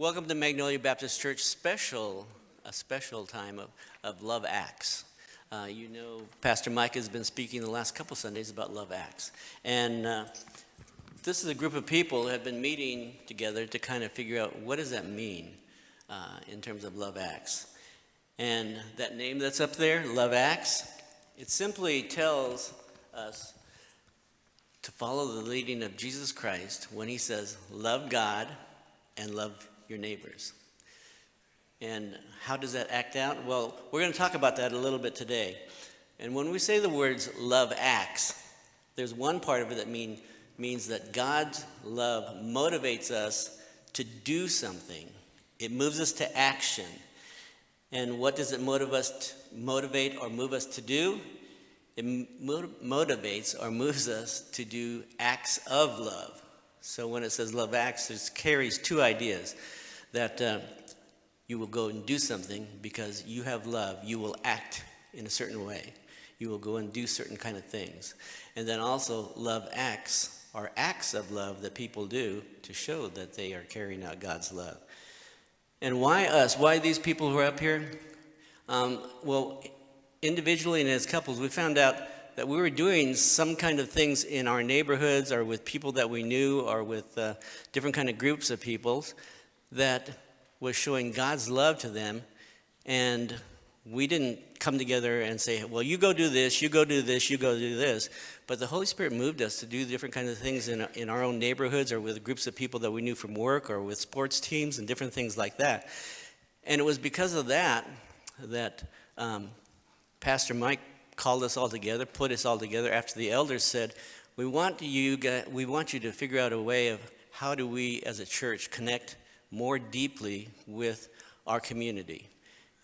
Welcome to Magnolia Baptist Church a special time of Love Acts. Pastor Mike has been speaking the last couple Sundays about Love Acts. And this is a group of people who have been meeting together to kind of figure out what does that mean in terms of Love Acts. And that name that's up there, Love Acts, it simply tells us to follow the leading of Jesus Christ when he says, love God and love your neighbors. And how does that act out? Well, we're going to talk about that a little bit today. And when we say the words love acts, there's one part of it that means that God's love motivates us to do something. It moves us to action. And what does it motivate or move us to do? It motivates or moves us to do acts of love. So when it says love acts, it carries two ideas. That you will go and do something because you have love. You will act in a certain way. You will go and do certain kind of things. And then also love acts are acts of love that people do to show that they are carrying out God's love. And why us? Why these people who are up here? Well, individually and as couples, we found out that we were doing some kind of things in our neighborhoods or with people that we knew or with different kind of groups of people that was showing God's love to them. And we didn't come together and say, well, you go do this, you go do this, you go do this. But the Holy Spirit moved us to do different kinds of things in our own neighborhoods or with groups of people that we knew from work or with sports teams and different things like that. And it was because of that Pastor Mike called us all together, put us all together after the elders said, we want you to figure out a way of how do we as a church connect more deeply with our community.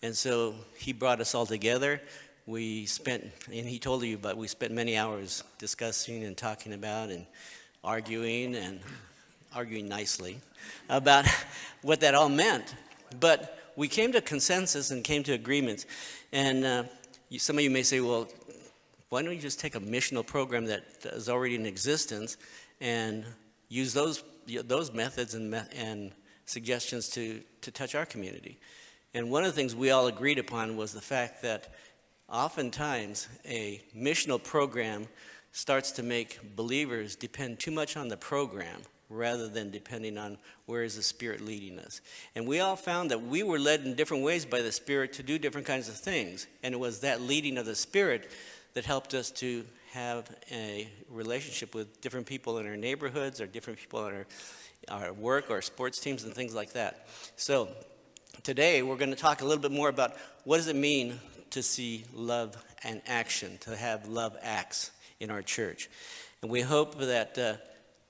And so he brought us all together. We spent many hours discussing and talking about and arguing nicely about what that all meant. But we came to consensus and came to agreements. And some of you may say, well, why don't you just take a missional program that is already in existence and use those methods and suggestions to touch our community? And one of the things we all agreed upon was the fact that oftentimes a missional program starts to make believers depend too much on the program rather than depending on where is the Spirit leading us. And we all found that we were led in different ways by the Spirit to do different kinds of things. And it was that leading of the Spirit that helped us to have a relationship with different people in our neighborhoods or different people in our work or sports teams and things like that. So today we're going to talk a little bit more about what does it mean to see love and action, to have love acts in our church. And we hope that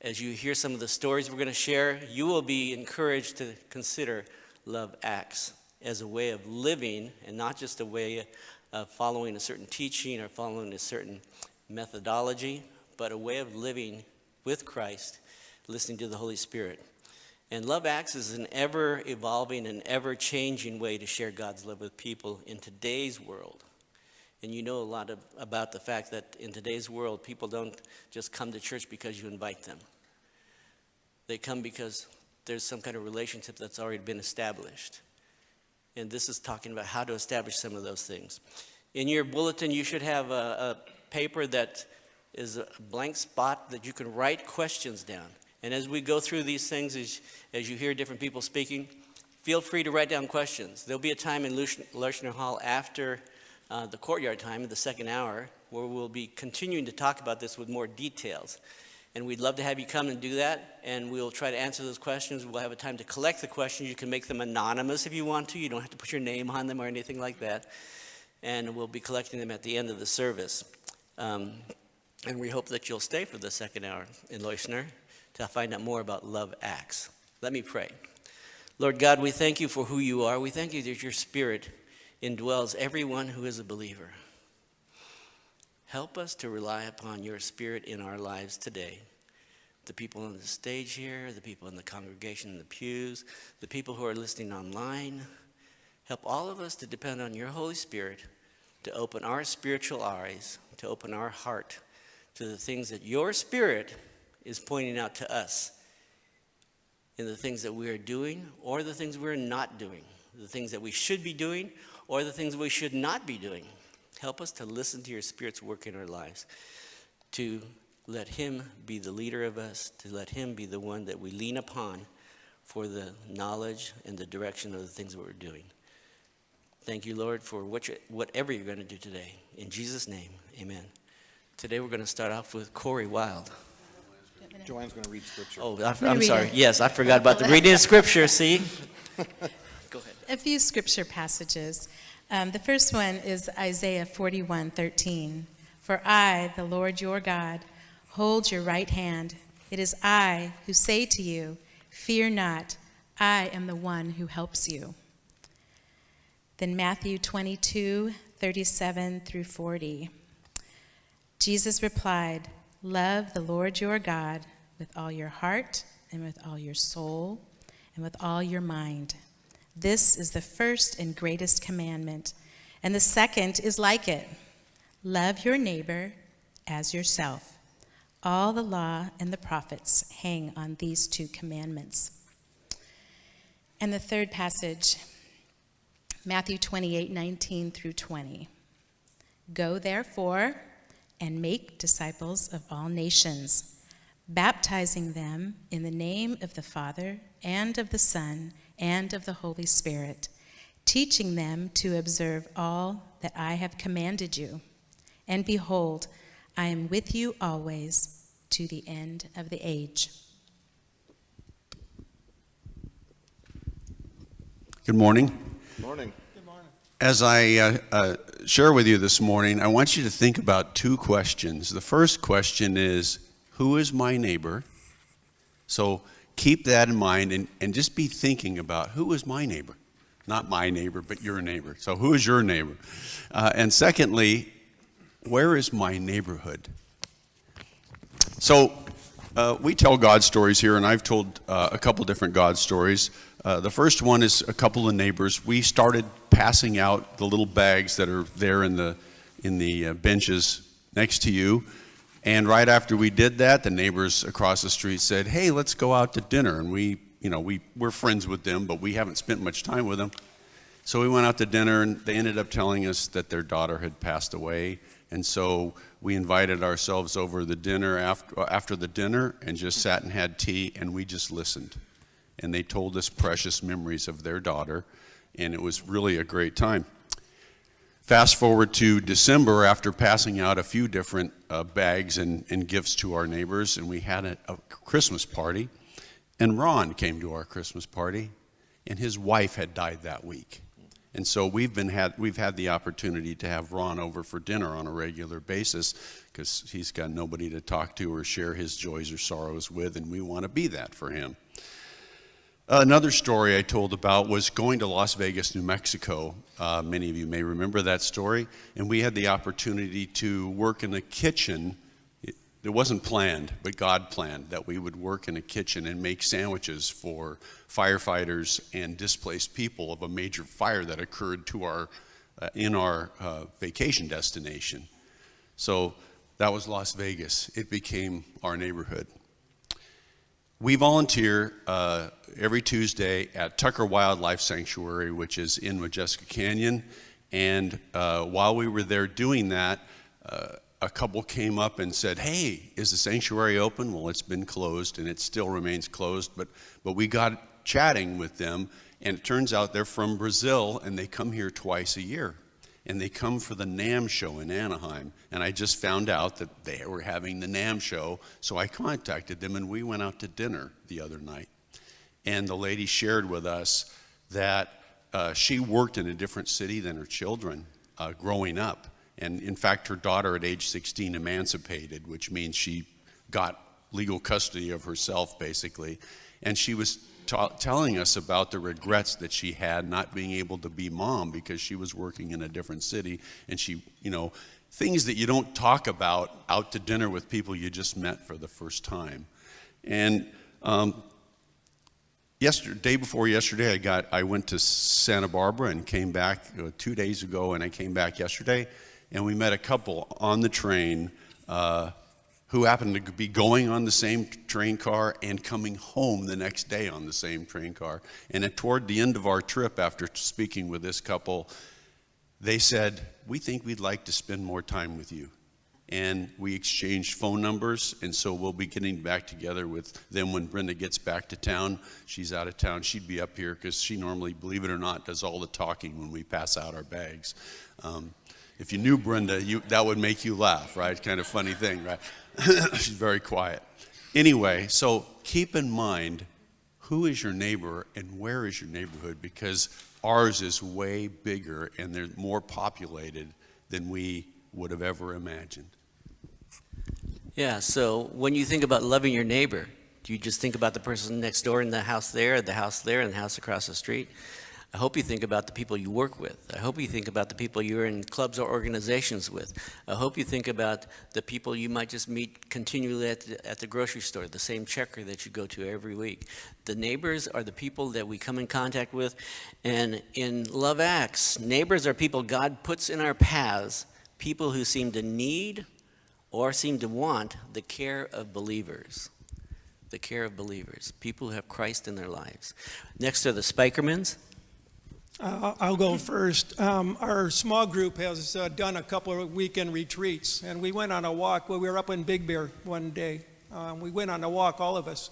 as you hear some of the stories we're going to share, you will be encouraged to consider love acts as a way of living and not just a way of following a certain teaching or following a certain methodology, but a way of living with Christ, listening to the Holy Spirit. And Love Acts is an ever-evolving and ever-changing way to share God's love with people in today's world. And you know a lot about the fact that in today's world, people don't just come to church because you invite them. They come because there's some kind of relationship that's already been established. And this is talking about how to establish some of those things. In your bulletin, you should have a paper that is a blank spot that you can write questions down. And as we go through these things, as you hear different people speaking, feel free to write down questions. There'll be a time in Lershner Hall after the courtyard time in the second hour where we'll be continuing to talk about this with more details. And we'd love to have you come and do that, and we'll try to answer those questions. We'll have a time to collect the questions. You can make them anonymous if you want to. You don't have to put your name on them or anything like that. And we'll be collecting them at the end of the service. And we hope that you'll stay for the second hour in Lershner to find out more about Love Acts. Let me pray. Lord God, we thank you for who you are. We thank you that your Spirit indwells everyone who is a believer. Help us to rely upon your Spirit in our lives today. The people on the stage here, the people in the congregation in the pews, the people who are listening online. Help all of us to depend on your Holy Spirit to open our spiritual eyes, to open our heart to the things that your Spirit is pointing out to us in the things that we are doing or the things we're not doing, the things that we should be doing or the things we should not be doing. Help us to listen to your Spirit's work in our lives, to let him be the leader of us, to let him be the one that we lean upon for the knowledge and the direction of the things that we're doing. Thank you, Lord, for whatever you're going to do today. In Jesus' name, amen. Today we're going to start off with Corey Wild. Joanne's going to read scripture. Oh, I'm sorry. Yes, I forgot about the reading of scripture, see? Go ahead. A few scripture passages. The first one is Isaiah 41:13. For I, the Lord your God, hold your right hand. It is I who say to you, fear not, I am the one who helps you. Then Matthew 22:37 through 40. Jesus replied, love the Lord your God with all your heart and with all your soul and with all your mind. This is the first and greatest commandment, and the second is like it. Love your neighbor as yourself. All the law and the prophets hang on these two commandments. And the third passage, Matthew 28:19 through 20. Go therefore and make disciples of all nations, baptizing them in the name of the Father and of the Son and of the Holy Spirit, teaching them to observe all that I have commanded you. And behold, I am with you always to the end of the age. Good morning. Good morning. As I share with you this morning, I want you to think about two questions. The first question is, who is my neighbor? So keep that in mind and just be thinking about who is my neighbor. Not my neighbor, but your neighbor. So who is your neighbor? And secondly, where is my neighborhood? So we tell God stories here, and I've told a couple different God stories. The first one is a couple of neighbors. We started passing out the little bags that are there in the benches next to you. And right after we did that, the neighbors across the street said, hey, let's go out to dinner. And we're friends with them, but we haven't spent much time with them. So we went out to dinner, and they ended up telling us that their daughter had passed away. And so we invited ourselves over the dinner after the dinner and just sat and had tea, and we just listened. And they told us precious memories of their daughter, and it was really a great time. Fast forward to December, after passing out a few different bags and gifts to our neighbors, and we had a Christmas party, and Ron came to our Christmas party, and his wife had died that week. And so we've had the opportunity to have Ron over for dinner on a regular basis because he's got nobody to talk to or share his joys or sorrows with, and we want to be that for him. Another story I told about was going to Las Vegas, New Mexico. Many of you may remember that story. And we had the opportunity to work in the kitchen. It wasn't planned, but God planned that we would work in a kitchen and make sandwiches for firefighters and displaced people of a major fire that occurred in our vacation destination. So that was Las Vegas. It became our neighborhood. We volunteer every Tuesday at Tucker Wildlife Sanctuary, which is in Majeska Canyon. And while we were there doing that, a couple came up and said, hey, is the sanctuary open? Well, it's been closed, and it still remains closed. But we got chatting with them, and it turns out they're from Brazil, and they come here twice a year. And they come for the NAMM show in Anaheim. And I just found out that they were having the NAMM show, so I contacted them, and we went out to dinner the other night. And the lady shared with us that she worked in a different city than her children growing up. And in fact, her daughter at age 16 emancipated, which means she got legal custody of herself, basically. And she was telling us about the regrets that she had not being able to be mom because she was working in a different city. And she, things that you don't talk about out to dinner with people you just met for the first time. And day before yesterday, I went to Santa Barbara and came back 2 days ago, and I came back yesterday. And we met a couple on the train who happened to be going on the same train car and coming home the next day on the same train car. And toward the end of our trip, after speaking with this couple, they said, "We think we'd like to spend more time with you." And we exchanged phone numbers, and so we'll be getting back together with them when Brenda gets back to town. She's out of town. She'd be up here because she normally, believe it or not, does all the talking when we pass out our bags. If you knew Brenda, that would make you laugh, right? Kind of funny thing, right? She's very quiet. Anyway, so keep in mind, who is your neighbor and where is your neighborhood? Because ours is way bigger and they're more populated than we would have ever imagined. Yeah, so when you think about loving your neighbor, do you just think about the person next door in the house there, and the house there, and the house across the street? I hope you think about the people you work with. I hope you think about the people you're in clubs or organizations with. I hope you think about the people you might just meet continually at the grocery store, the same checker that you go to every week. The neighbors are the people that we come in contact with. And in Love Acts, neighbors are people God puts in our paths, people who seem to need or seem to want the care of believers. The care of believers, people who have Christ in their lives. Next are the Spikermans. I'll go first. Our small group has done a couple of weekend retreats, and we went on a walk. Well, we were up in Big Bear one day. We went on a walk, all of us,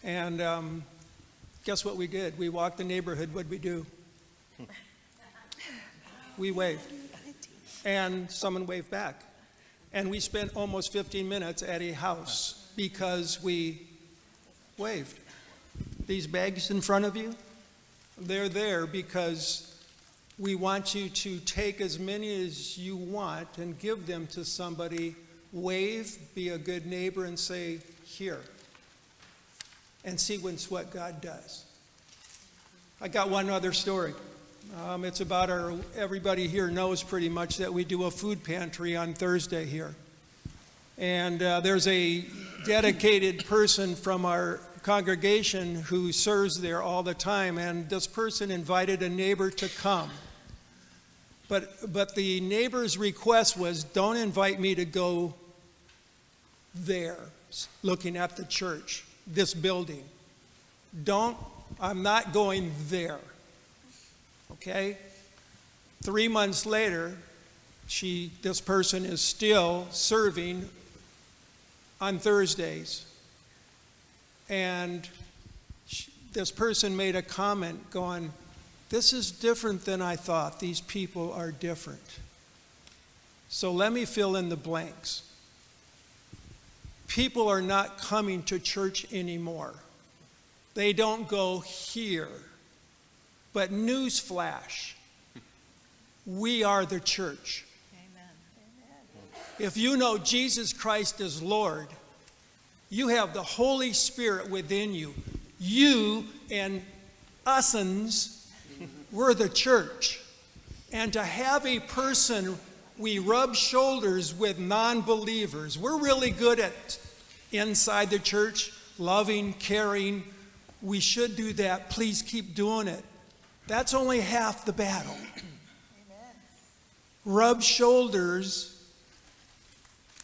and guess what we did? We walked the neighborhood. What'd we do? We waved, and someone waved back. And we spent almost 15 minutes at a house because we waved. These bags in front of you, they're there because we want you to take as many as you want and give them to somebody. Wave, be a good neighbor, and say, "Here," and see what God does. I got one other story. It's about everybody here knows pretty much that we do a food pantry on Thursday here. And there's a dedicated person from our congregation who serves there all the time, and this person invited a neighbor to come. But the neighbor's request was, "Don't invite me to go there, looking at the church, this building. I'm not going there." Okay? 3 months later, this person is still serving on Thursdays. And this person made a comment going, "This is different than I thought. These people are different." So let me fill in the blanks. People are not coming to church anymore. They don't go here. But newsflash, we are the church. Amen. If you know Jesus Christ is Lord, you have the Holy Spirit within you. You and us'uns, we're the church. And to have a person, we rub shoulders with non-believers. We're really good at inside the church, loving, caring. We should do that. Please keep doing it. That's only half the battle. Amen. Rub shoulders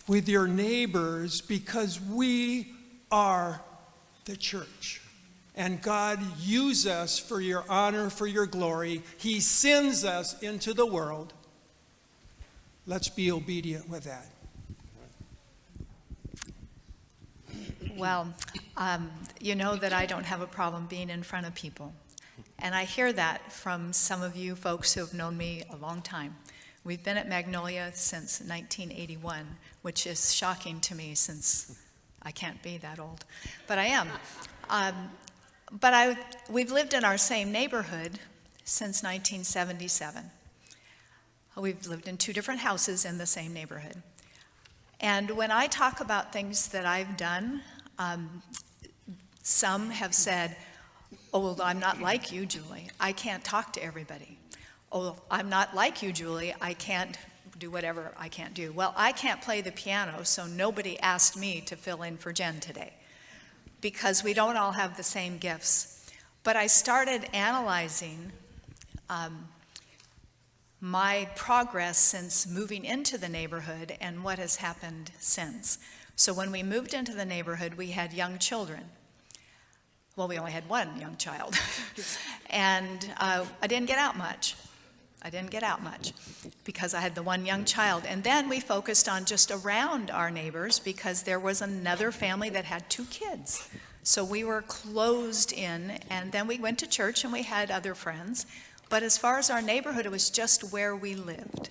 with your neighbors because we are the church. And God uses us for your honor, for your glory. He sends us into the world. Let's be obedient with that. Well, you know that I don't have a problem being in front of people. And I hear that from some of you folks who have known me a long time. We've been at Magnolia since 1981, which is shocking to me since I can't be that old. But I am. We've lived in our same neighborhood since 1977. We've lived in 2 different houses in the same neighborhood. And when I talk about things that I've done, some have said, "Oh, well, I'm not like you, Julie. I can't talk to everybody." "Oh, I'm not like you, Julie. I can't do whatever I can't do." Well, I can't play the piano, so nobody asked me to fill in for Jen today because we don't all have the same gifts. But I started analyzing my progress since moving into the neighborhood and what has happened since. So when we moved into the neighborhood, we had young children. Well, we only had one young child. And I didn't get out much. Because I had the one young child. And then we focused on just around our neighbors because there was another family that had 2 kids. So we were closed in, and then we went to church and we had other friends. But as far as our neighborhood, it was just where we lived.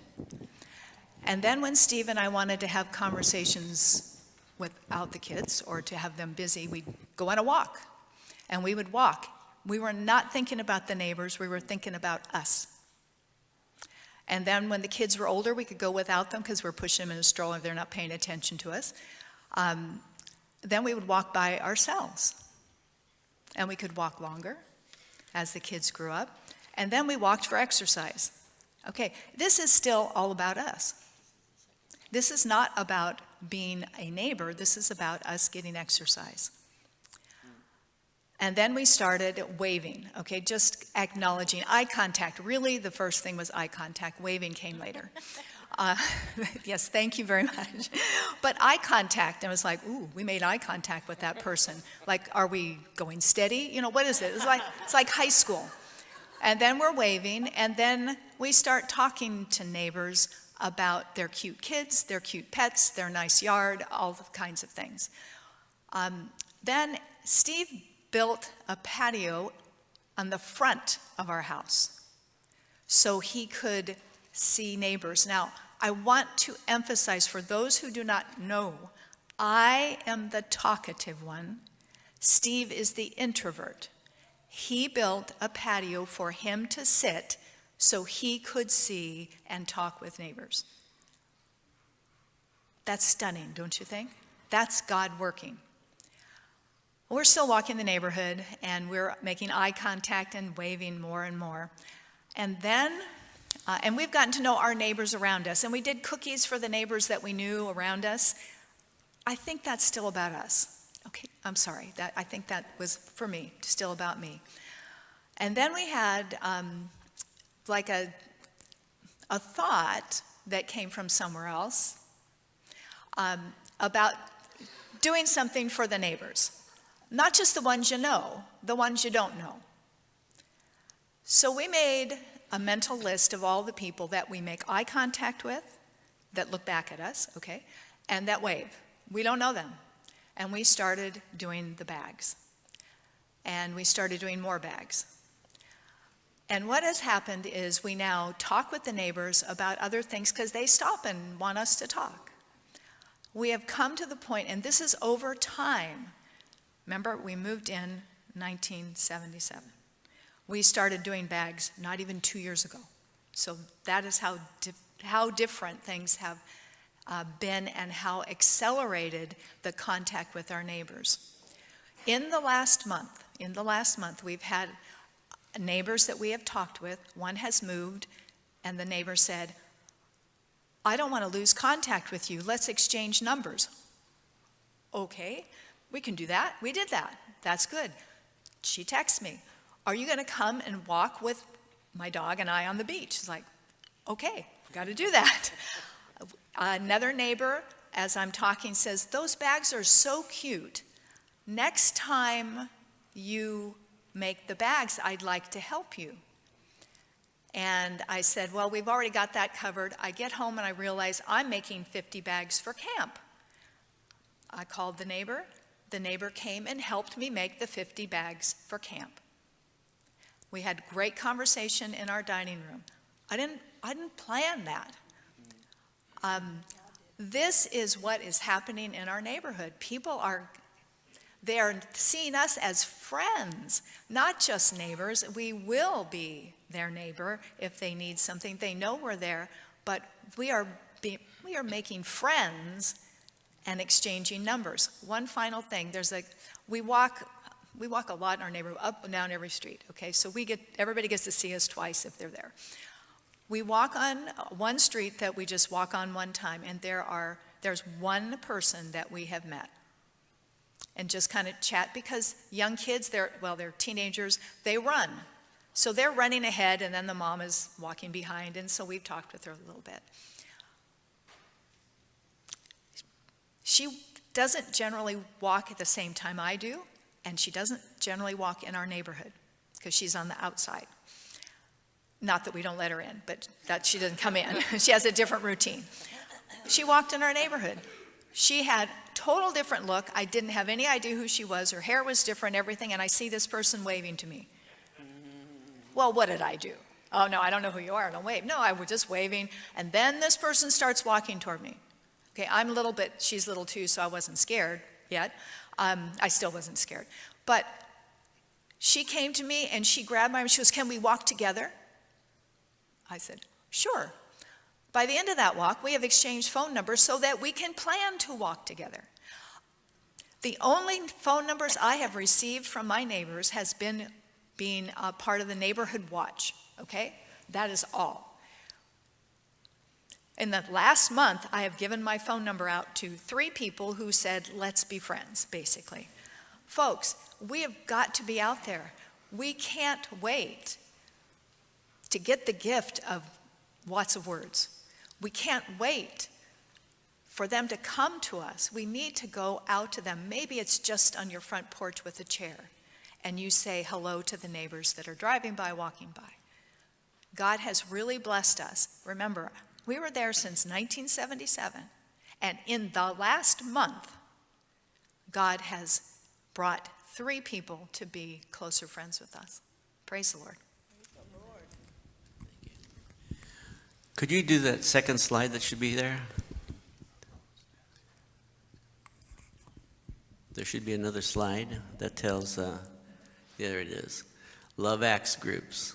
And then when Steve and I wanted to have conversations without the kids or to have them busy, we'd go on a walk. And we would walk. We were not thinking about the neighbors, we were thinking about us. And then when the kids were older, we could go without them because we're pushing them in a stroller, they're not paying attention to us. Then we would walk by ourselves. And we could walk longer as the kids grew up. And then we walked for exercise. Okay, this is still all about us. This is not about being a neighbor, this is about us getting exercise. And then we started waving, okay, just acknowledging eye contact. Really, the first thing was eye contact. Waving came later. Yes, thank you very much. But eye contact, and it was like, ooh, we made eye contact with that person. Like, are we going steady? You know, what is it? It's like high school. And then we're waving, and then we start talking to neighbors about their cute kids, their cute pets, their nice yard, all the kinds of things. Then Steve built a patio on the front of our house so he could see neighbors. Now, I want to emphasize for those who do not know, I am the talkative one. Steve is the introvert. He built a patio for him to sit so he could see and talk with neighbors. That's stunning, don't you think? That's God working. We're still walking the neighborhood, and we're making eye contact and waving more and more. And then, and we've gotten to know our neighbors around us, and we did cookies for the neighbors that we knew around us. I think that's still about us. Okay, I'm sorry. I think that was, for me, still about me. And then we had like a thought that came from somewhere else about doing something for the neighbors. Not just the ones you know, the ones you don't know. So we made a mental list of all the people that we make eye contact with, that look back at us, okay, and that wave. We don't know them. And we started doing the bags. And we started doing more bags. And what has happened is we now talk with the neighbors about other things because they stop and want us to talk. We have come to the point, and this is over time. Remember, we moved in 1977. We started doing bags not even 2 years ago. So that is how different things have been and how accelerated the contact with our neighbors. In the last month, we've had neighbors that we have talked with. One has moved, and the neighbor said, I don't want to lose contact with you. Let's exchange numbers. Okay. We can do that. We did that. That's good. She texts me, are you going to come and walk with my dog and I on the beach? She's like, okay, got to do that. Another neighbor, as I'm talking, says, those bags are so cute. Next time you make the bags, I'd like to help you. And I said, well, we've already got that covered. I get home and I realize I'm making 50 bags for camp. I called the neighbor. The neighbor came and helped me make the 50 bags for camp. We had great conversation in our dining room. I didn't plan that. This is what is happening in our neighborhood. They are seeing us as friends, not just neighbors. We will be their neighbor if they need something. They know we're there, but we are making friends and exchanging numbers. One final thing, we walk a lot in our neighborhood, up and down every street, okay? So everybody gets to see us twice if they're there. We walk on one street that we just walk on one time, and there's one person that we have met. And just kind of chat, because young kids, they're teenagers, they run. So they're running ahead, and then the mom is walking behind, and so we've talked with her a little bit. doesn't generally walk at the same time I do, and she doesn't generally walk in our neighborhood because she's on the outside. Not that we don't let her in, but that she doesn't come in. She has a different routine. She walked in our neighborhood. She had total different look. I didn't have any idea who she was. Her hair was different, everything, and I see this person waving to me. Well, what did I do? Oh, no, I don't know who you are. I don't wave. No, I was just waving. And then this person starts walking toward me. Okay, I'm a little bit, she's little too, so I wasn't scared yet. I still wasn't scared. But she came to me and she grabbed my arm. She goes, "Can we walk together?" I said, "Sure." By the end of that walk, we have exchanged phone numbers so that we can plan to walk together. The only phone numbers I have received from my neighbors has been being a part of the neighborhood watch, okay? That is all. In the last month, I have given my phone number out to 3 people who said, "Let's be friends," basically. Folks, we have got to be out there. We can't wait to get the gift of lots of words. We can't wait for them to come to us. We need to go out to them. Maybe it's just on your front porch with a chair, and you say hello to the neighbors that are driving by, walking by. God has really blessed us. Remember, we were there since 1977, and in the last month, God has brought 3 people to be closer friends with us. Praise the Lord. Could you do that second slide that should be there? There should be another slide that tells, there it is. Love Acts groups.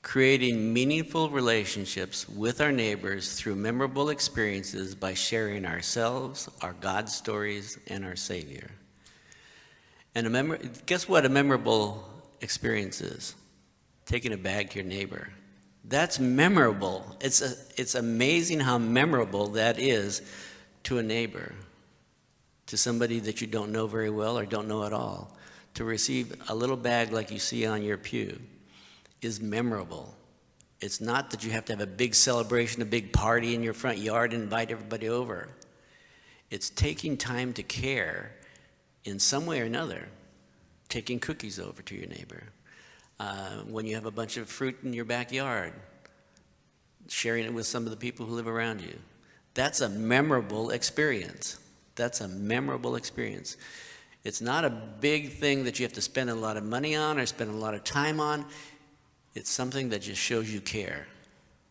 Creating meaningful relationships with our neighbors through memorable experiences by sharing ourselves, our God stories, and our Savior. And guess what a memorable experience is? Taking a bag to your neighbor. That's memorable. It's amazing how memorable that is to a neighbor, to somebody that you don't know very well or don't know at all. To receive a little bag like you see on your pew is memorable. It's not that you have to have a big celebration, a big party in your front yard and invite everybody over. It's taking time to care in some way or another, taking cookies over to your neighbor. When you have a bunch of fruit in your backyard, sharing it with some of the people who live around you. That's a memorable experience. That's a memorable experience. It's not a big thing that you have to spend a lot of money on or spend a lot of time on. It's something that just shows you care.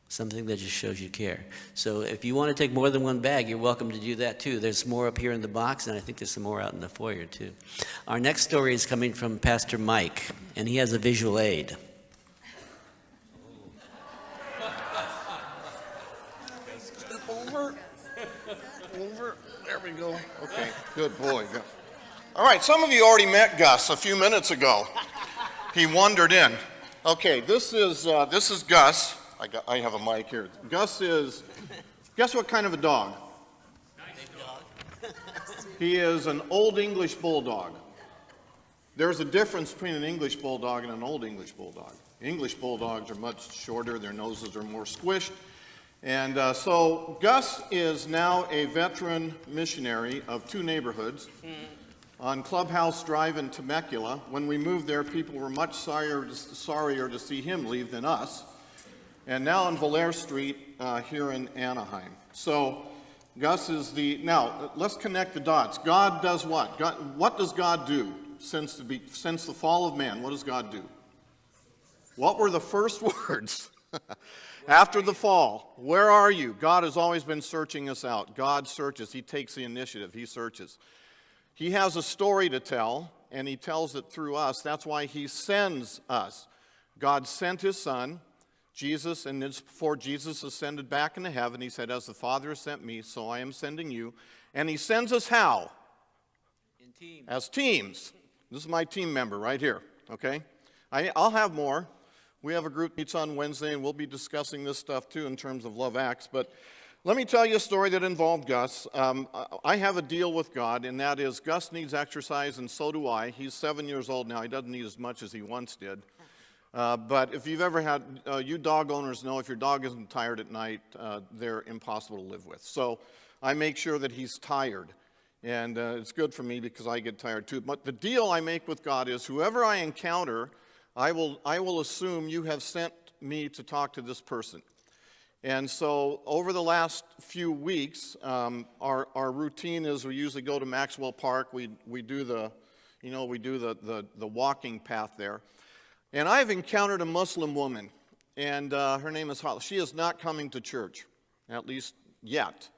Something that just shows you care. So if you want to take more than one bag, you're welcome to do that too. There's more up here in the box, and I think there's some more out in the foyer too. Our next story is coming from Pastor Mike, and he has a visual aid. Over. There we go. Okay, good boy. Good. All right, some of you already met Gus a few minutes ago. He wandered in. Okay, this is Gus. I have a mic here. Gus is, guess what kind of a dog? He is an old English bulldog. There's a difference between an English bulldog and an old English bulldog. English bulldogs are much shorter, their noses are more squished. And so Gus is now a veteran missionary of 2 neighborhoods. On Clubhouse Drive in Temecula. When we moved there, people were much sorrier to see him leave than us. And now on Valere Street here in Anaheim. So Gus is now let's connect the dots. God does what? What does God do since the fall of man? What does God do? What were the first words after the fall? Where are you? God has always been searching us out. God searches. He takes the initiative. He searches. He has a story to tell, and he tells it through us. That's why he sends us. God sent his son, Jesus, and before Jesus ascended back into heaven, he said, "As the Father has sent me, so I am sending you." And he sends us how? In teams. As teams. This is my team member right here, okay? I'll have more. We have a group that meets on Wednesday, and we'll be discussing this stuff too in terms of Love Acts. But let me tell you a story that involved Gus. I have a deal with God, and that is Gus needs exercise, and so do I. He's 7 years old now. He doesn't need as much as he once did. But if you've ever had, you dog owners know if your dog isn't tired at night, they're impossible to live with. So I make sure that he's tired. And it's good for me because I get tired too. But the deal I make with God is whoever I encounter, I will assume you have sent me to talk to this person. And so over the last few weeks, our routine is we usually go to Maxwell Park. We do the walking path there. And I've encountered a Muslim woman, and her name is Hala. She is not coming to church, at least yet,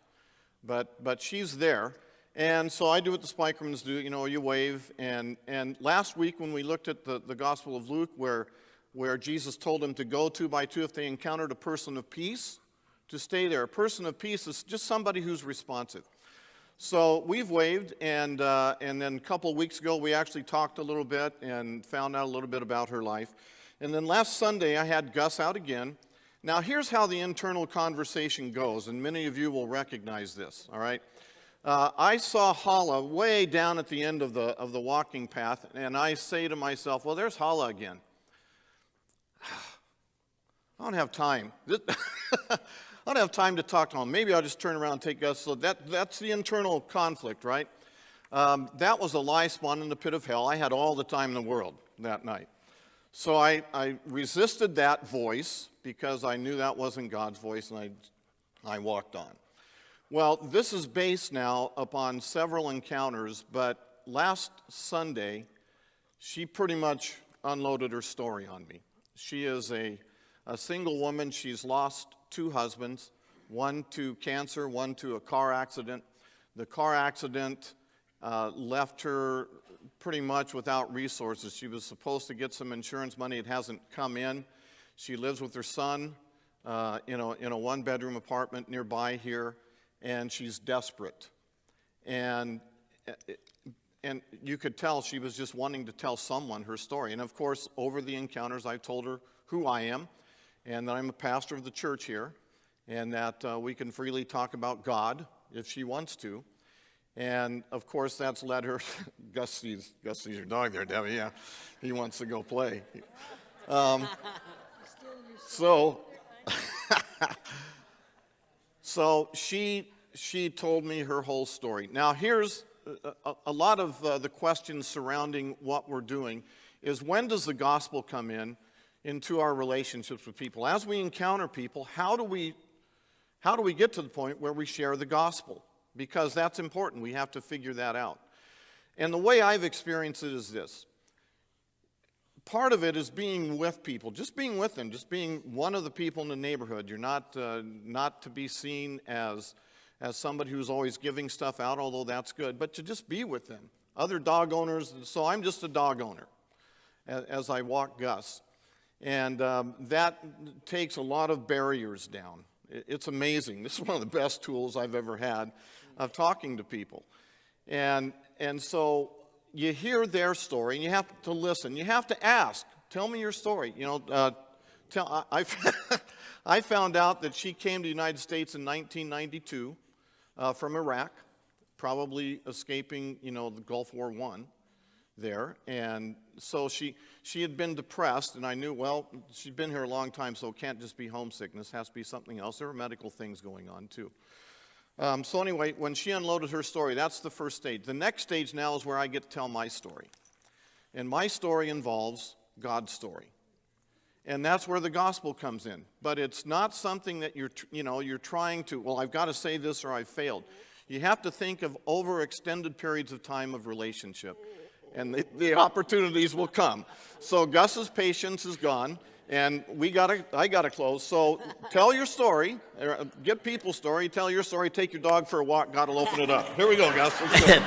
but she's there. And so I do what the Spikermans do, you wave. And last week when we looked at the Gospel of Luke, where Jesus told them to go 2 by 2 if they encountered a person of peace, to stay there. A person of peace is just somebody who's responsive. So we've waved, and then a couple of weeks ago we actually talked a little bit and found out a little bit about her life. And then last Sunday I had Gus out again. Now here's how the internal conversation goes, and many of you will recognize this, all right? I saw Hala way down at the end of the walking path, and I say to myself, well, there's Hala again. I don't have time. I don't have time to talk to him. Maybe I'll just turn around and take Gus. So that's the internal conflict, right? That was a lie spawned in the pit of hell. I had all the time in the world that night. So I resisted that voice because I knew that wasn't God's voice, and I walked on. Well, this is based now upon several encounters, but last Sunday, she pretty much unloaded her story on me. She is a single woman. She's lost 2 husbands, one to cancer, one to a car accident. The car accident left her pretty much without resources. She was supposed to get some insurance money. It hasn't come in. She lives with her son in a one-bedroom apartment nearby here, and she's desperate. And you could tell she was just wanting to tell someone her story. And of course, over the encounters, I told her who I am, and that I'm a pastor of the church here, and that we can freely talk about God if she wants to. And of course, that's led her. Gus sees your dog there, Debbie. Yeah, he wants to go play. So she told me her whole story. Now, here's a lot of the questions surrounding what we're doing is, when does the gospel come into our relationships with people? As we encounter people, how do we get to the point where we share the gospel? Because that's important. We have to figure that out. And the way I've experienced it is this. Part of it is being with people, just being with them, just being one of the people in the neighborhood. You're not to be seen as somebody who's always giving stuff out, although that's good, but to just be with them. Other dog owners, so I'm just a dog owner as I walk Gus. And that takes a lot of barriers down. It's amazing. This is one of the best tools I've ever had of talking to people. And so you hear their story, and you have to listen. You have to ask, tell me your story. I found out that she came to the United States in 1992 from Iraq, probably escaping, the Gulf War I there. And so she had been depressed, and I knew, well, she'd been here a long time, so it can't just be homesickness. It has to be something else. There were medical things going on, too. So anyway, when she unloaded her story, that's the first stage. The next stage now is where I get to tell my story. And my story involves God's story. And that's where the gospel comes in. But it's not something that you're trying to, well, I've got to say this or I've failed. You have to think of over extended periods of time of relationship. And the opportunities will come. So Gus's patience is gone. And I gotta close. So tell your story, get people's story, tell your story, take your dog for a walk, God will open it up. Here we go, Gus. Let's go.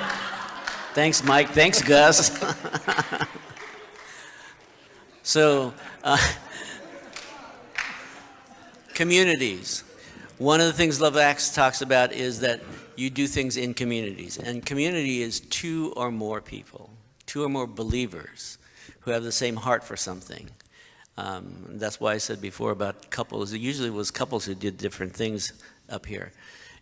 Thanks, Mike. Thanks, Gus. So, communities. One of the things Love Acts talks about is that you do things in communities. And community is 2 or more people, 2 or more believers who have the same heart for something. That's why I said before about couples. It usually was couples who did different things up here.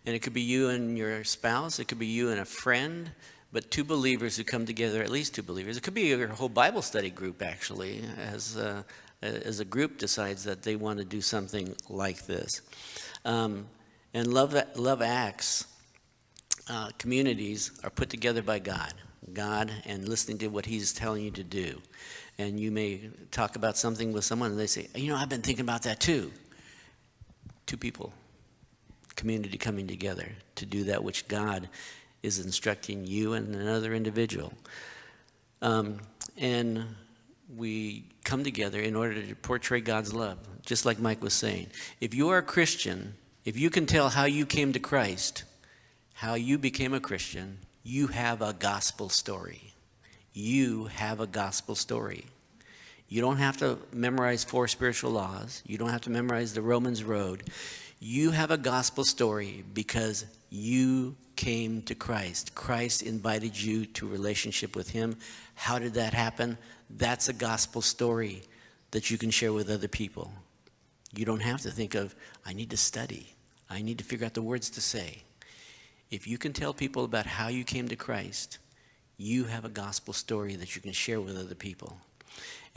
And it could be you and your spouse. It could be you and a friend. But 2 believers who come together, at least 2 believers. It could be your whole Bible study group, actually, as a group decides that they want to do something like this. And Love Acts communities are put together by God, and listening to what He's telling you to do. And you may talk about something with someone and they say, I've been thinking about that too. Two people, community coming together to do that which God is instructing you and another individual. And we come together in order to portray God's love, just like Mike was saying. If you are a Christian, if you can tell how you came to Christ, how you became a Christian, you have a gospel story. You have a gospel story. You don't have to memorize 4 spiritual laws. You don't have to memorize the Romans Road. You have a gospel story because you came to Christ. Christ invited you to relationship with Him. How did that happen? That's a gospel story that you can share with other people. You don't have to think of, I need to study. I need to figure out the words to say. If you can tell people about how you came to Christ, you have a gospel story that you can share with other people.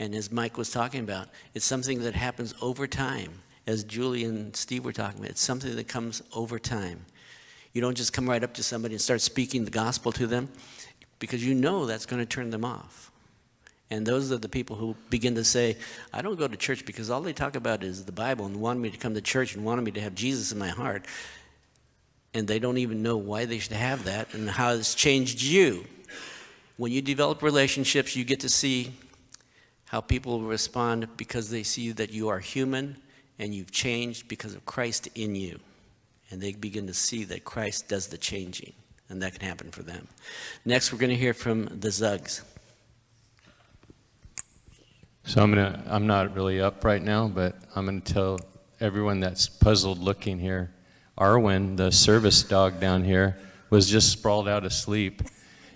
And as Mike was talking about, it's something that happens over time. As Julie and Steve were talking about, it's something that comes over time. You don't just come right up to somebody and start speaking the gospel to them, because you know that's going to turn them off. And those are the people who begin to say, I don't go to church because all they talk about is the Bible and want me to come to church and wanted me to have Jesus in my heart. And they don't even know why they should have that and how it's changed you. When you develop relationships, you get to see how people respond because they see that you are human and you've changed because of Christ in you. And they begin to see that Christ does the changing, and that can happen for them. Next, we're going to hear from the Zuggs. So I'm not really up right now, but I'm going to tell everyone that's puzzled looking here. Arwen, the service dog down here, was just sprawled out asleep.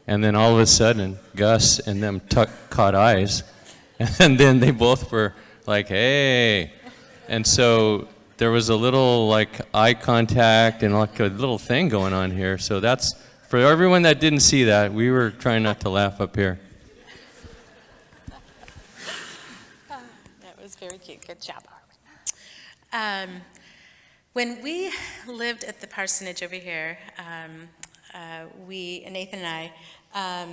And then all of a sudden, Gus and them caught eyes. And then they both were like, hey. And so there was a little like eye contact and like a little thing going on here. So that's, for everyone that didn't see that, we were trying not to laugh up here. That was very cute. Good job, Arwen. When we lived at the parsonage over here, Nathan and I,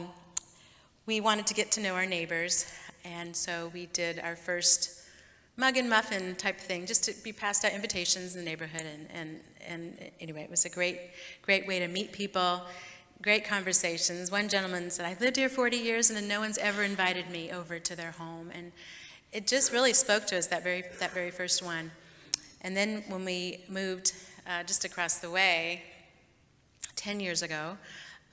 we wanted to get to know our neighbors, and so we did our first mug and muffin type thing, just to be passed out invitations in the neighborhood, and anyway, it was a great way to meet people, great conversations. One gentleman said, I've lived here 40 years and no one's ever invited me over to their home, and it just really spoke to us, that very first one. And then when we moved just across the way 10 years ago,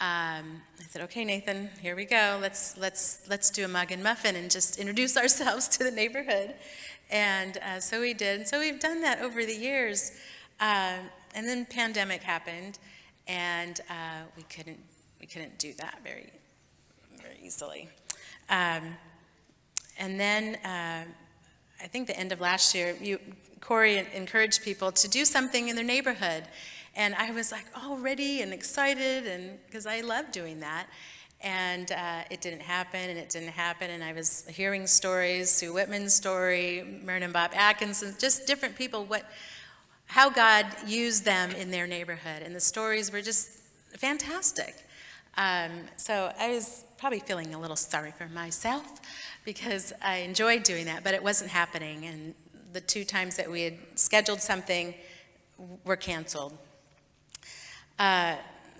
I said, okay, Nathan, here we go. Let's do a mug and muffin and just introduce ourselves to the neighborhood. And so we did. So we've done that over the years. And then pandemic happened, and we couldn't do that very easily. And then I think the end of last year, Corey encouraged people to do something in their neighborhood. And I was like all ready and excited, and because I love doing that. And it didn't happen, and I was hearing stories, Sue Whitman's story, Myrna and Bob Atkinson, just different people, how God used them in their neighborhood. And the stories were just fantastic. So I was probably feeling a little sorry for myself because I enjoyed doing that, but it wasn't happening. And the 2 times that we had scheduled something were canceled.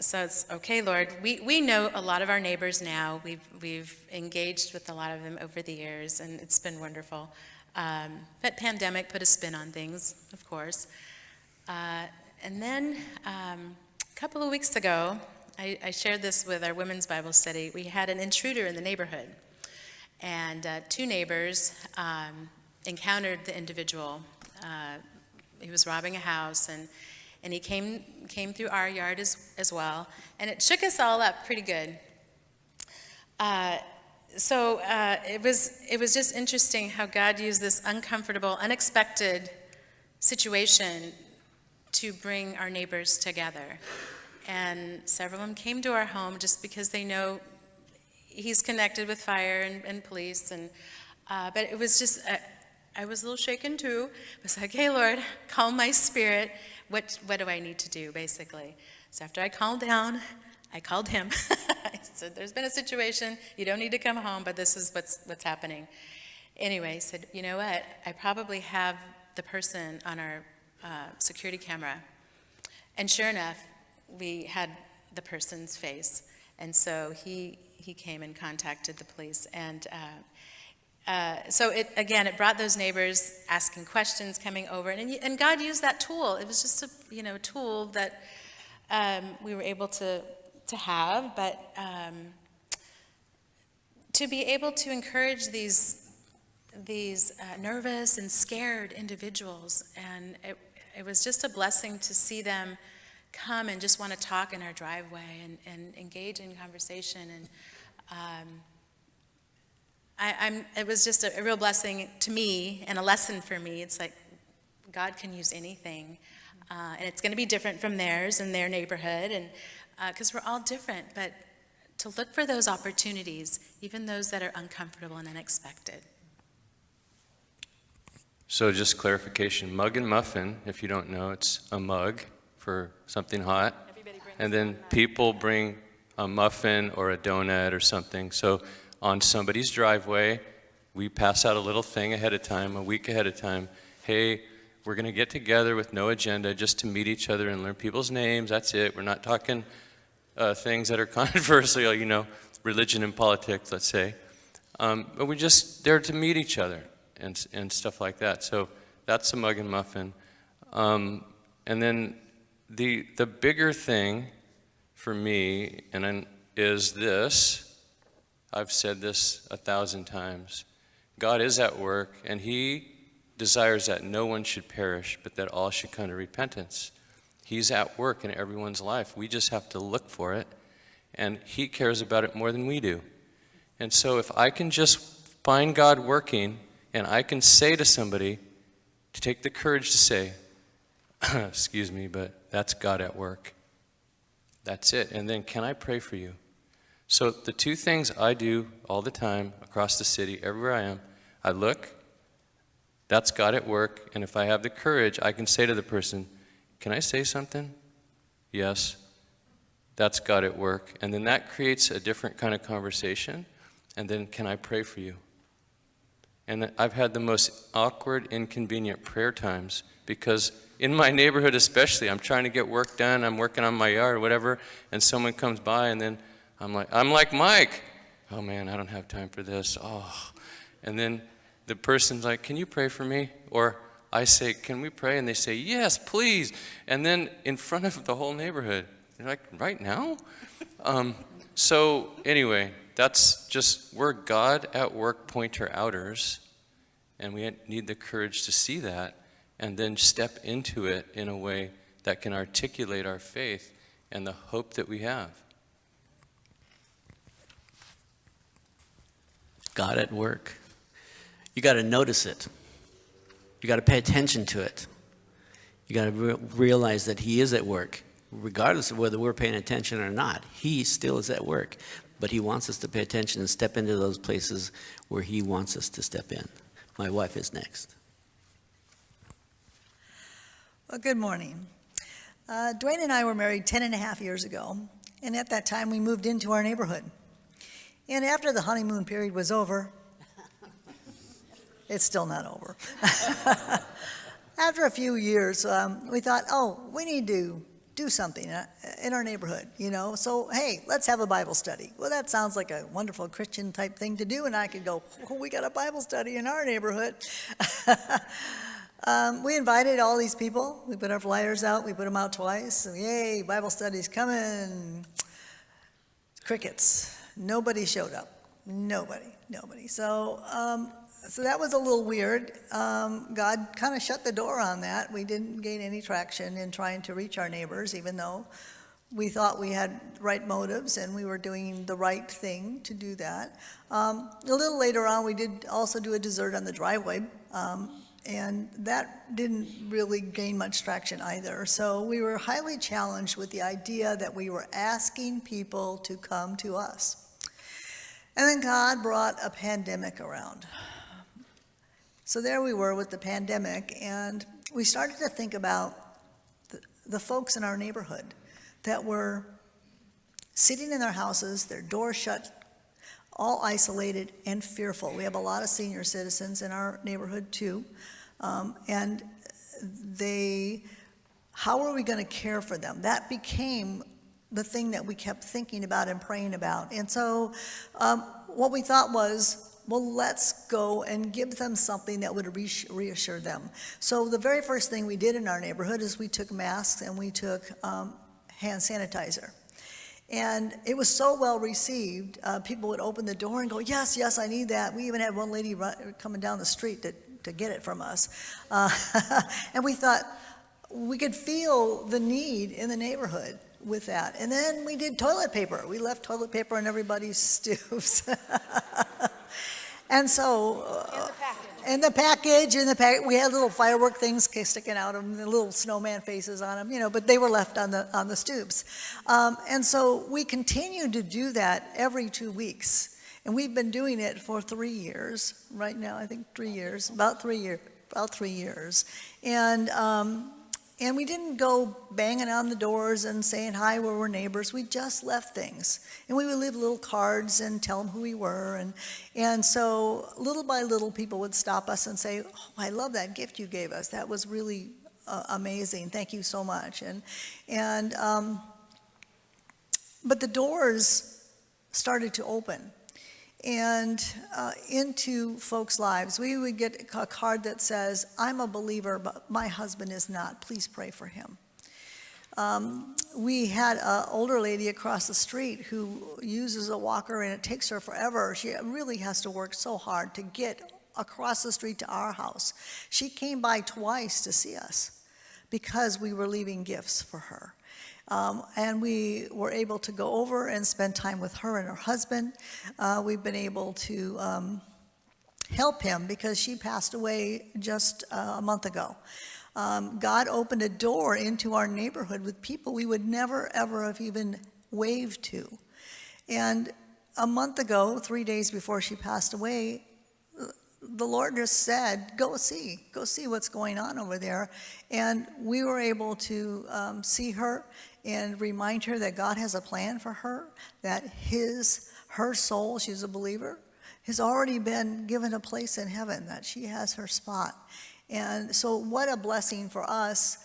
So it's okay, Lord. We know a lot of our neighbors now. We've engaged with a lot of them over the years, and it's been wonderful. But pandemic put a spin on things, of course. And then a couple of weeks ago, I shared this with our women's Bible study. We had an intruder in the neighborhood, and 2 neighbors encountered the individual. He was robbing a house, and he came through our yard as well, and it shook us all up pretty good. So it was just interesting how God used this uncomfortable, unexpected situation to bring our neighbors together. And several of them came to our home just because they know he's connected with fire and police, but it was just I was a little shaken too. I was like, hey, Lord, calm my spirit. What do I need to do, basically? So after I calmed down, I called him. I said, there's been a situation. You don't need to come home, but this is what's happening. Anyway, he said, you know what? I probably have the person on our security camera. And sure enough, we had the person's face. And so he came and contacted the police. And so it brought those neighbors asking questions, coming over. And God used that tool. It was just a tool that we were able to have, but to be able to encourage these nervous and scared individuals, and it was just a blessing to see them come and just want to talk in our driveway and engage in conversation, and it was just a real blessing to me and a lesson for me. It's like God can use anything, and it's going to be different from theirs and their neighborhood, and because we're all different, but to look for those opportunities, even those that are uncomfortable and unexpected. So just clarification, mug and muffin, if you don't know, it's a mug for something hot. And then people bring a muffin or a donut or something. So on somebody's driveway, we pass out a little thing ahead of time, a week ahead of time. Hey, we're going to get together with no agenda just to meet each other and learn people's names. That's it. We're not talking things that are controversial, religion and politics, let's say. But we're just there to meet each other and stuff like that. So that's a mug and muffin. And then the bigger thing for me is this. I've said this 1,000 times. God is at work, and he desires that no one should perish, but that all should come to repentance. He's at work in everyone's life. We just have to look for it, and he cares about it more than we do. And so if I can just find God working, and I can say to somebody, to take the courage to say, excuse me, but that's God at work. That's it. And then, can I pray for you? So the two things I do all the time across the city, everywhere I am, I look, that's God at work, and if I have the courage, I can say to the person, can I say something? Yes. That's God at work. And then that creates a different kind of conversation. And then, can I pray for you? And I've had the most awkward, inconvenient prayer times because in my neighborhood especially, I'm trying to get work done, I'm working on my yard or whatever, and someone comes by and then I'm like Mike. Oh man, I don't have time for this. Oh. And then the person's like, can you pray for me? Or I say, can we pray? And they say, yes, please. And then in front of the whole neighborhood, they're like, right now? So anyway, that's just, we're God at work pointer outers, and we need the courage to see that and then step into it in a way that can articulate our faith and the hope that we have. God at work. You got to notice it. You got to pay attention to it. You got to realize that he is at work, regardless of whether we're paying attention or not. He still is at work, but he wants us to pay attention and step into those places where he wants us to step in. My wife is next. Well, good morning. Dwayne and I were married 10 and a half years ago, and at that time we moved into our neighborhood. And after the honeymoon period was over, it's still not over. After a few years, we thought, we need to do something in our neighborhood, So, hey, let's have a Bible study. Well, that sounds like a wonderful Christian type thing to do, and I could go, we got a Bible study in our neighborhood. We invited all these people. We put our flyers out. We put them out twice. So, yay, Bible study's coming. Crickets. Nobody showed up. Nobody. So that was a little weird. God kind of shut the door on that. We didn't gain any traction in trying to reach our neighbors, even though we thought we had right motives and we were doing the right thing to do that. A little later on, we did also do a dessert on the driveway, and that didn't really gain much traction either. So we were highly challenged with the idea that we were asking people to come to us. And then God brought a pandemic around. So there we were with the pandemic, and we started to think about the folks in our neighborhood that were sitting in their houses, their doors shut, all isolated and fearful. We have a lot of senior citizens in our neighborhood too. And how are we going to care for them? That became the thing that we kept thinking about and praying about. And so what we thought was, well, let's go and give them something that would reassure them. So the very first thing we did in our neighborhood is we took masks and we took hand sanitizer. And it was so well received, people would open the door and go, yes, yes, I need that. We even had one lady coming down the street to get it from us. And we thought we could feel the need in the neighborhood with that. And then we did toilet paper. We left toilet paper on everybody's stoops. And so, in the package, we had little firework things sticking out of them, the little snowman faces on them, but they were left on the stoops. And so we continued to do that every 2 weeks. And we've been doing it for 3 years. Right now, I think 3 years, about 3 years. And we didn't go banging on the doors and saying hi where we're neighbors. We just left things. And we would leave little cards and tell them who we were. And so little by little, people would stop us and say, oh, I love that gift you gave us. That was really amazing. Thank you so much. But the doors started to open. And into folks' lives, we would get a card that says, I'm a believer, but my husband is not. Please pray for him. We had an older lady across the street who uses a walker, and it takes her forever. She really has to work so hard to get across the street to our house. She came by twice to see us because we were leaving gifts for her. And we were able to go over and spend time with her and her husband. We've been able to help him because she passed away just a month ago. God opened a door into our neighborhood with people we would never, ever have even waved to. And a month ago, 3 days before she passed away, the Lord just said, go see what's going on over there. And we were able to see her and remind her that God has a plan for her, that her soul, she's a believer, has already been given a place in heaven, that she has her spot. And so what a blessing for us,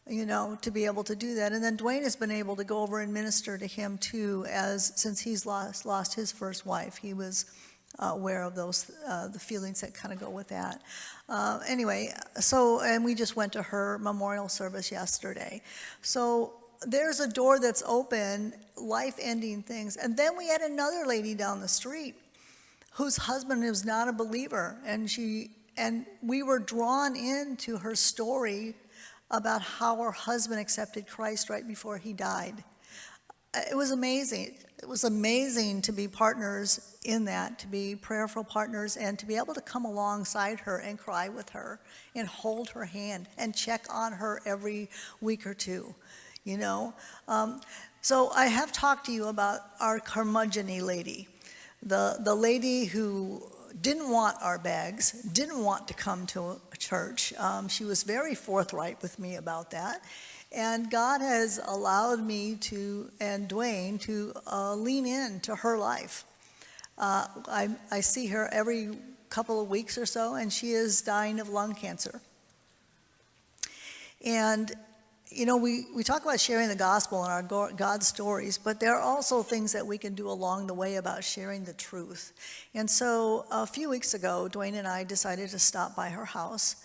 to be able to do that. And then Dwayne has been able to go over and minister to him too, since he's lost his first wife. He was aware of those, the feelings that kind of go with that. Anyway, and we just went to her memorial service yesterday. So there's a door that's open, life-ending things. And then we had another lady down the street whose husband was not a believer, and we were drawn into her story about how her husband accepted Christ right before he died. It was amazing. It was amazing to be partners in that, to be prayerful partners, and to be able to come alongside her and cry with her and hold her hand and check on her every week or two, So I have talked to you about our curmudgeon-y lady, the lady who didn't want our bags, didn't want to come to a church. She was very forthright with me about that. And God has allowed me and Dwayne to lean into her life. I see her every couple of weeks or so, and she is dying of lung cancer. And, we talk about sharing the gospel and our God stories, but there are also things that we can do along the way about sharing the truth. And so a few weeks ago, Dwayne and I decided to stop by her house,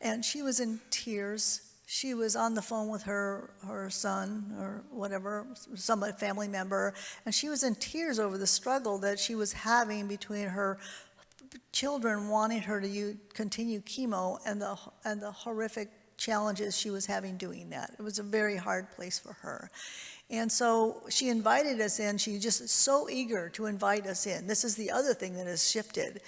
and she was in tears. She was on the phone with her son or whatever, some family member, and she was in tears over the struggle that she was having between her children wanting her to continue chemo and the horrific challenges she was having doing that. It was a very hard place for her. And so she invited us in. She just so eager to invite us in. This is the other thing that has shifted.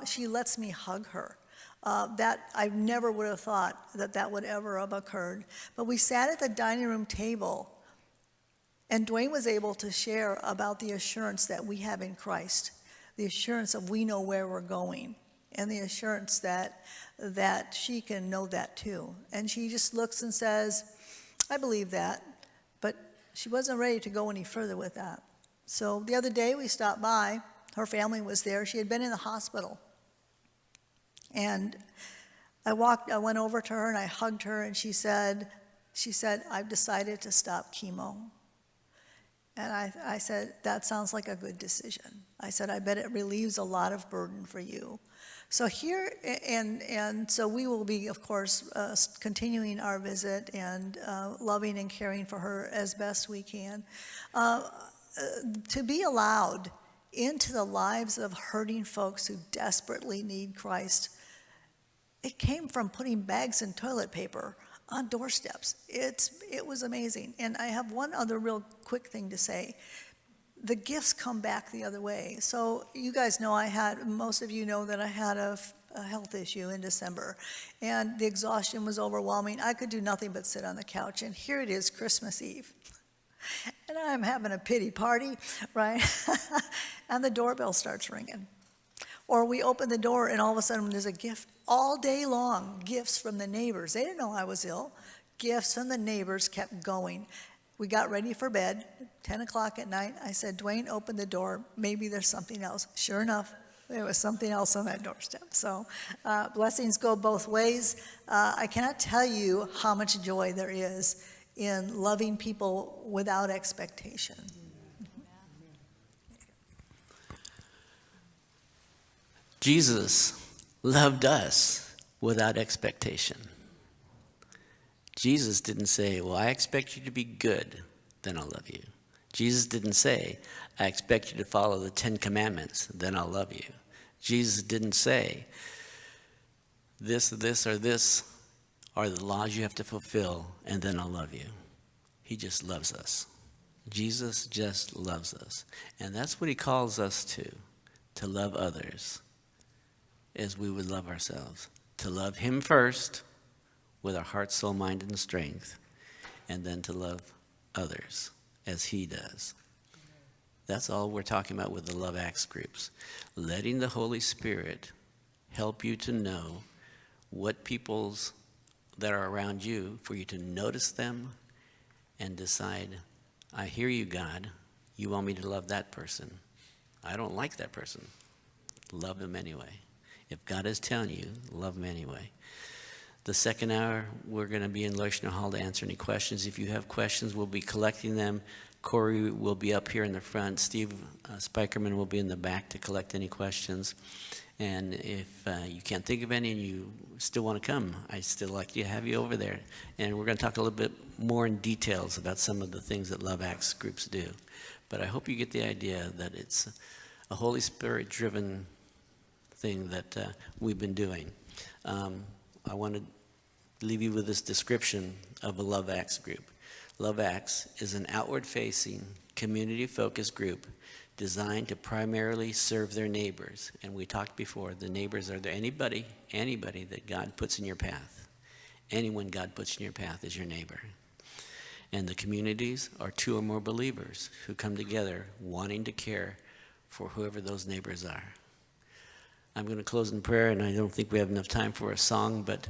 She lets me hug her. That I never would have thought that would ever have occurred. But we sat at the dining room table, and Dwayne was able to share about the assurance that we have in Christ, the assurance of we know where we're going, and the assurance that she can know that too. And she just looks and says, I believe that, but she wasn't ready to go any further with that. So the other day we stopped by. Her family was there. She had been in the hospital. And I went over to her and I hugged her, and she said, I've decided to stop chemo. And I said, that sounds like a good decision. I said, I bet it relieves a lot of burden for you. So here, and so we will be, of course, continuing our visit and loving and caring for her as best we can. To be allowed into the lives of hurting folks who desperately need Christ, it came from putting bags and toilet paper on doorsteps. It was amazing. And I have one other real quick thing to say. The gifts come back the other way. So you guys know most of you know that I had a health issue in December, and the exhaustion was overwhelming. I could do nothing but sit on the couch, and here it is, Christmas Eve. And I'm having a pity party, right? And the doorbell starts ringing. Or we open the door and all of a sudden there's a gift. All day long, gifts from the neighbors. They didn't know I was ill. Gifts from the neighbors kept going. We got ready for bed, 10 o'clock at night. I said, Dwayne, open the door. Maybe there's something else. Sure enough, there was something else on that doorstep. So blessings go both ways. I cannot tell you how much joy there is in loving people without expectation. Jesus loved us without expectation. Jesus didn't say, well, I expect you to be good, then I'll love you. Jesus didn't say, I expect you to follow the 10 Commandments, then I'll love you. Jesus didn't say, this, or this are the laws you have to fulfill, and then I'll love you. He just loves us. Jesus just loves us. And that's what he calls us to love others as we would love ourselves. To love him first with our heart, soul, mind, and strength, and then to love others as he does. That's all we're talking about with the Love Acts groups. Letting the Holy Spirit help you to know what peoples that are around you, for you to notice them and decide, I hear you, God. You want me to love that person. I don't like that person. Love them anyway. If God is telling you, love them anyway. The second hour, we're going to be in Leuschner Hall to answer any questions. If you have questions, we'll be collecting them. Corey will be up here in the front. Steve Spikerman will be in the back to collect any questions. And if you can't think of any and you still want to come, I'd still like to have you over there. And we're going to talk a little bit more in details about some of the things that Love Acts groups do. But I hope you get the idea that it's a Holy Spirit-driven thing that we've been doing. I want to leave you with this description of a Love Acts group. Love Acts is an outward-facing, community-focused group designed to primarily serve their neighbors. And we talked before, the neighbors are there. Anybody that God puts in your path. Anyone God puts in your path is your neighbor. And the communities are 2 or more believers who come together wanting to care for whoever those neighbors are. I'm going to close in prayer, and I don't think we have enough time for a song, but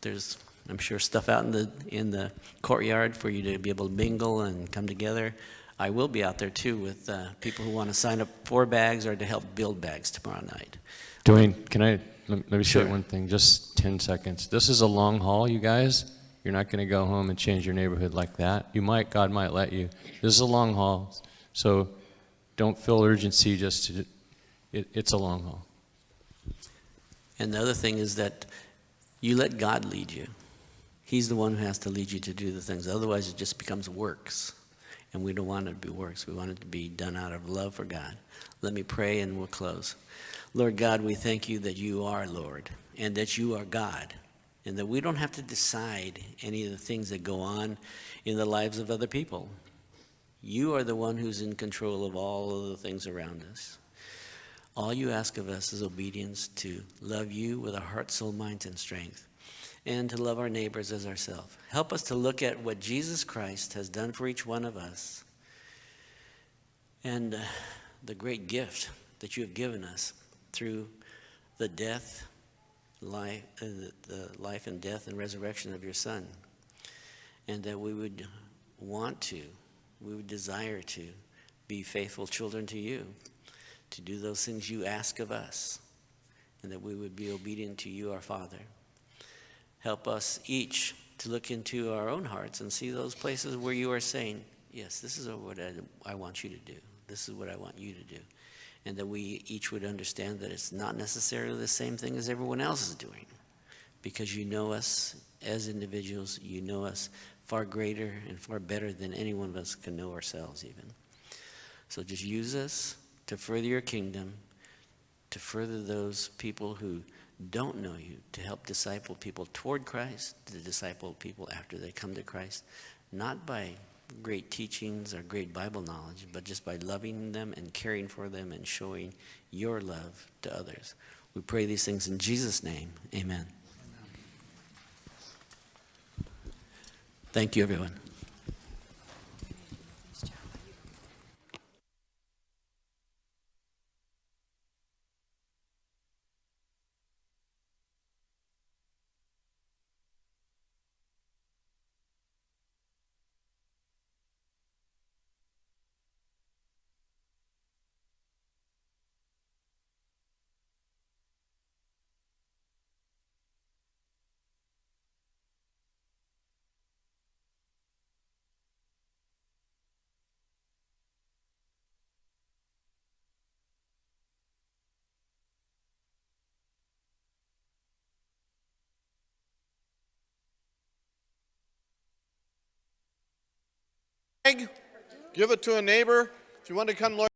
there's, I'm sure, stuff out in the courtyard for you to be able to mingle and come together. I will be out there, too, with people who want to sign up for bags or to help build bags tomorrow night. Dwayne, can I let me Sure. say one thing, just 10 seconds. This is a long haul, you guys. You're not going to go home and change your neighborhood like that. You might, God might let you. This is a long haul, so don't feel urgency just to, it's a long haul. And the other thing is that you let God lead you. He's the one who has to lead you to do the things. Otherwise, it just becomes works. And we don't want it to be works. We want it to be done out of love for God. Let me pray and we'll close. Lord God, we thank you that you are Lord and that you are God, and that we don't have to decide any of the things that go on in the lives of other people. You are the one who's in control of all of the things around us. All you ask of us is obedience to love you with our heart, soul, mind, and strength, and to love our neighbors as ourselves. Help us to look at what Jesus Christ has done for each one of us and the great gift that you have given us through the life and death and resurrection of your Son, and that we would want to, we would desire to be faithful children to you, to do those things you ask of us, and that we would be obedient to you, our Father. Help us each to look into our own hearts and see those places where you are saying, yes, this is what I want you to do. This is what I want you to do. And that we each would understand that it's not necessarily the same thing as everyone else is doing, because you know us as individuals, you know us far greater and far better than any one of us can know ourselves even. So just use us to further your kingdom, to further those people who don't know you, to help disciple people toward Christ, to disciple people after they come to Christ, not by great teachings or great Bible knowledge, but just by loving them and caring for them and showing your love to others. We pray these things in Jesus' name. Amen. Thank you, everyone. Give it to a neighbor. If you want to come, Lord.